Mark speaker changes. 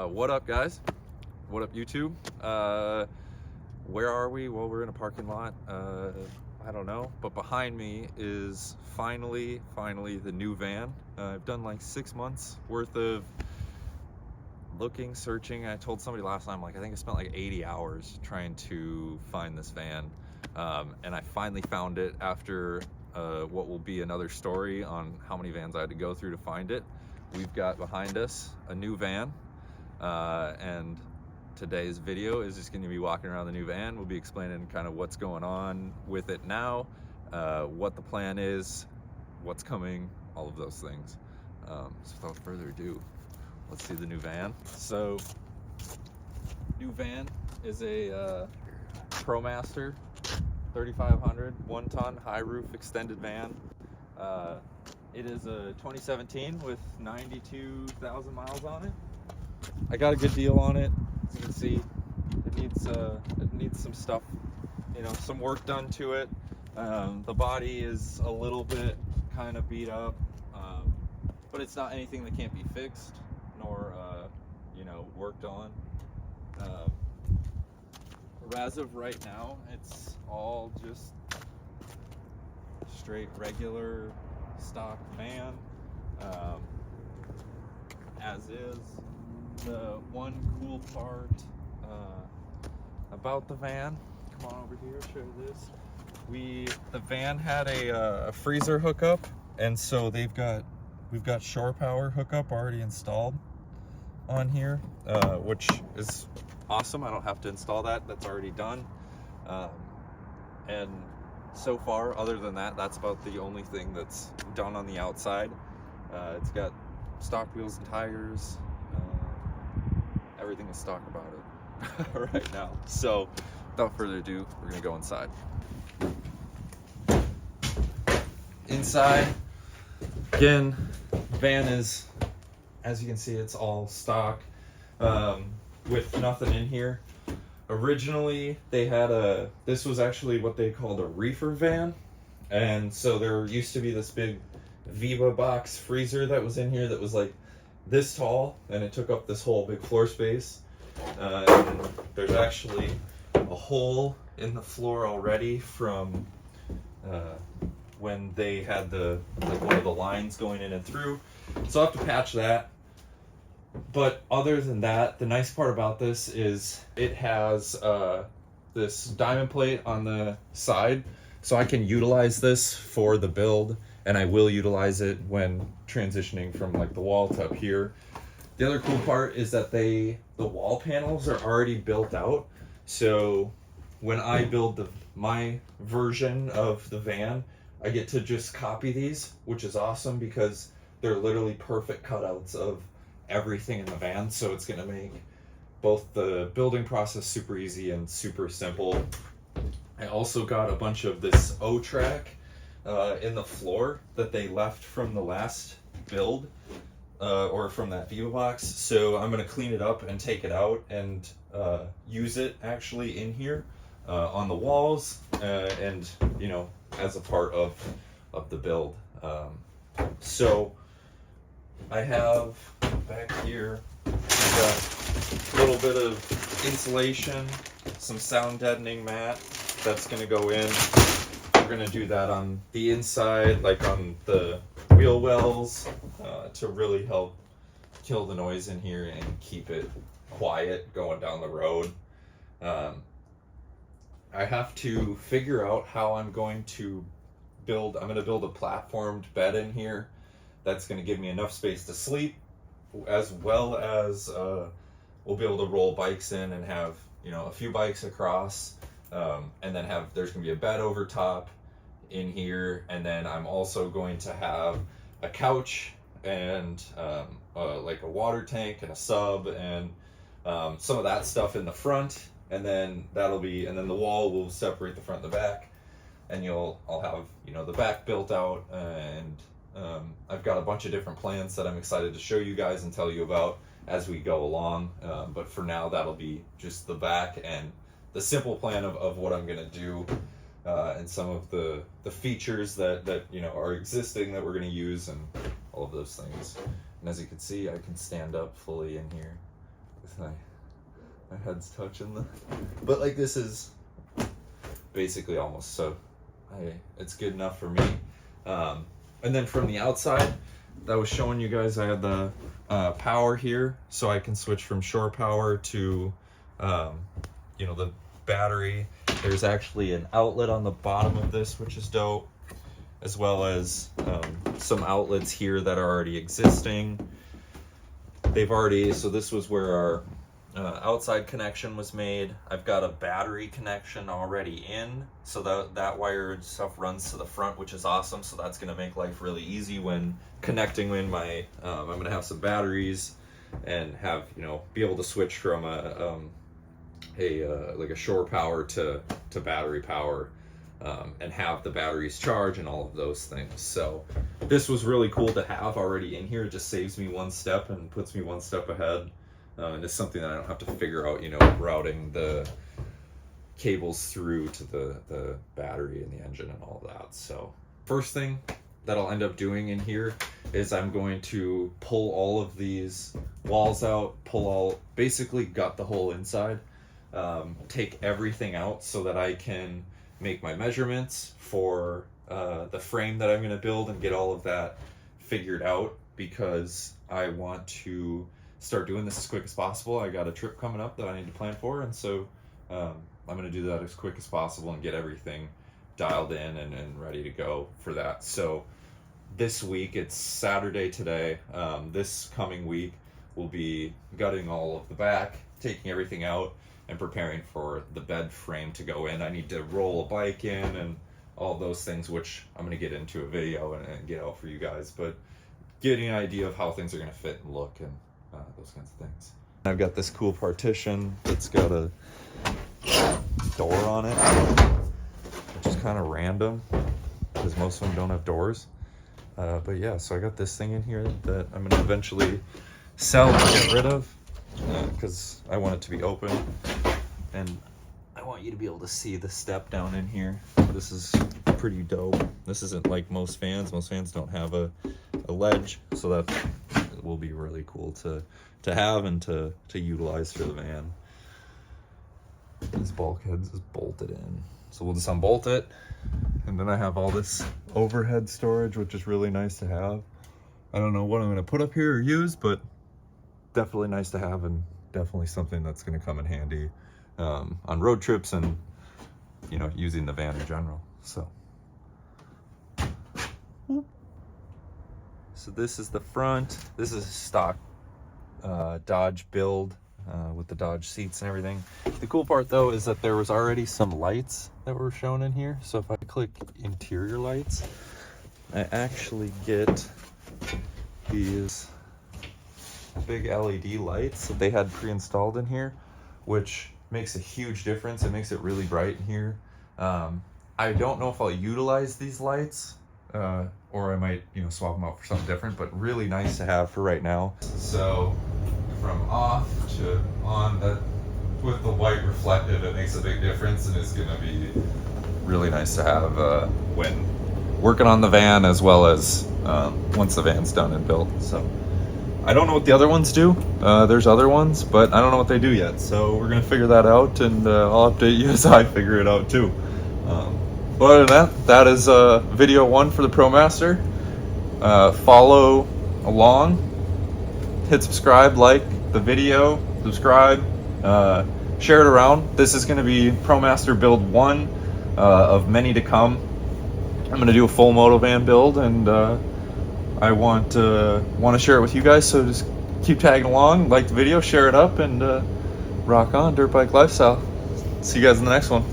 Speaker 1: What up, guys? What up, YouTube? Where are we? Well, we're in a parking lot. I don't know, but behind me is finally the new van. I've done like 6 months worth of looking, searching. I told somebody last time, I think I spent like 80 hours trying to find this van, and I finally found it after what will be another story on how many vans I had to go through to find it. We've got behind us a new van, and today's video is just going to be walking around the new van. We'll be explaining kind of what's going on with it now, what the plan is, what's coming, all of those things. So without further ado, let's see the new van. So, new van is a ProMaster 3500 1-ton high roof extended van. It is a 2017 with 92,000 miles on it. I got a good deal on it. As you can see, it needs some stuff, some work done to it. The body is a little bit kind of beat up, but it's not anything that can't be fixed nor worked on. As of right now, it's all just straight regular stock van, as is. The one cool part about the van, come on over here, show you this. The van had a freezer hookup, and so we've got shore power hookup already installed on here, which is awesome. I don't have to install that. That's already done. And so far, other than that, that's about the only thing that's done on the outside. It's got stock wheels and tires. Everything is stock about it right now. So without further ado, we're gonna go inside. Inside, again, van is, as you can see, it's all stock, with nothing in here. Originally, they had this was actually what they called a reefer van. And so there used to be this big Viva box freezer that was in here that was like this tall, and it took up this whole big floor space. And there's actually a hole in the floor already from when they had one of the lines going in and through. So I'll have to patch that. But other than that, the nice part about this is it has this diamond plate on the side, so I can utilize this for the build, and I will utilize it when transitioning from like the wall to up here. The other cool part is that the wall panels are already built out, so when I build my version of the van, I get to just copy these, which is awesome because they're literally perfect cutouts of everything in the van. So it's going to make both the building process super easy and super simple. I also got a bunch of this O-track in the floor that they left from the last build, or from that Viva box. So I'm going to clean it up and take it out and use it actually in here on the walls, and as a part of the build. So I have back here, I've got a little bit of insulation, some sound deadening mat that's going to go in. We're going to do that on the inside, like on the wheel wells, to really help kill the noise in here and keep it quiet going down the road. I have to figure out how I'm going to build a platformed bed in here that's going to give me enough space to sleep, as well as we'll be able to roll bikes in and have a few bikes across, and then there's going to be a bed over top in here, and then I'm also going to have a couch and like a water tank and a sub and some of that stuff in the front, and then the wall will separate the front and the back, and I'll have the back built out, and I've got a bunch of different plans that I'm excited to show you guys and tell you about as we go along. But for now, that'll be just the back and the simple plan of what I'm going to do, and some of the features that are existing that we're going to use, and all of those things. And as you can see, I can stand up fully in here my head's touching the, but like this is basically almost, so it's good enough for me. And then from the outside, that was showing you guys, I had the power here, so I can switch from shore power to the battery. There's actually an outlet on the bottom of this, which is dope, as well as some outlets here that are already existing. So this was where our outside connection was made. I've got a battery connection already in, so that wired stuff runs to the front, which is awesome. So that's going to make life really easy when connecting in my I'm going to have some batteries and have be able to switch from like a shore power to battery power, and have the batteries charge and all of those things. So this was really cool to have already in here. It just saves me one step and puts me one step ahead. And it's something that I don't have to figure out, routing the cables through to the battery and the engine and all that. So first thing that I'll end up doing in here is I'm going to pull all of these walls out, basically gut the whole inside, take everything out so that I can make my measurements for the frame that I'm going to build and get all of that figured out, because I want to start doing this as quick as possible. I got a trip coming up that I need to plan for, and so I'm going to do that as quick as possible and get everything dialed in and ready to go for that. So this week, it's Saturday today, this coming week we'll be gutting all of the back, taking everything out, and preparing for the bed frame to go in. I need to roll a bike in and all those things, which I'm going to get into a video and get out for you guys, but getting an idea of how things are going to fit and look and those kinds of things. I've got this cool partition that's got a door on it, which is kind of random because most of them don't have doors. But yeah, so I got this thing in here that I'm going to eventually sell and get rid of, because I want it to be open, and I want you to be able to see the step down in here. This is pretty dope. This isn't like most fans. Most fans don't have a ledge, so that will be really cool to have and to utilize for the van. This bulkhead is bolted in, so we'll just unbolt it, and then I have all this overhead storage, which is really nice to have. I don't know what I'm going to put up here or use, but definitely nice to have, and definitely something that's going to come in handy on road trips and using the van in general. So this is the front. This is a stock Dodge build with the Dodge seats and everything. The cool part though is that there was already some lights that were shown in here. So if I click interior lights, I actually get these big LED lights that they had pre-installed in here, which makes a huge difference. It makes it really bright in here. I don't know if I'll utilize these lights, or I might swap them out for something different, but really nice to have for right now. So from off to on, that with the white reflective, it makes a big difference, and it's gonna be really nice to have when working on the van, as well as once the van's done and built. So I don't know what the other ones do. There's other ones, but I don't know what they do yet. So we're gonna figure that out, and I'll update you as I figure it out too. But other than that is video 1 for the ProMaster. Follow along, hit subscribe, like the video, subscribe, share it around. This is gonna be ProMaster build 1 of many to come. I'm gonna do a full motovan build, and I want to share it with you guys, so just keep tagging along, like the video, share it up, and rock on, dirt bike lifestyle. See you guys in the next one.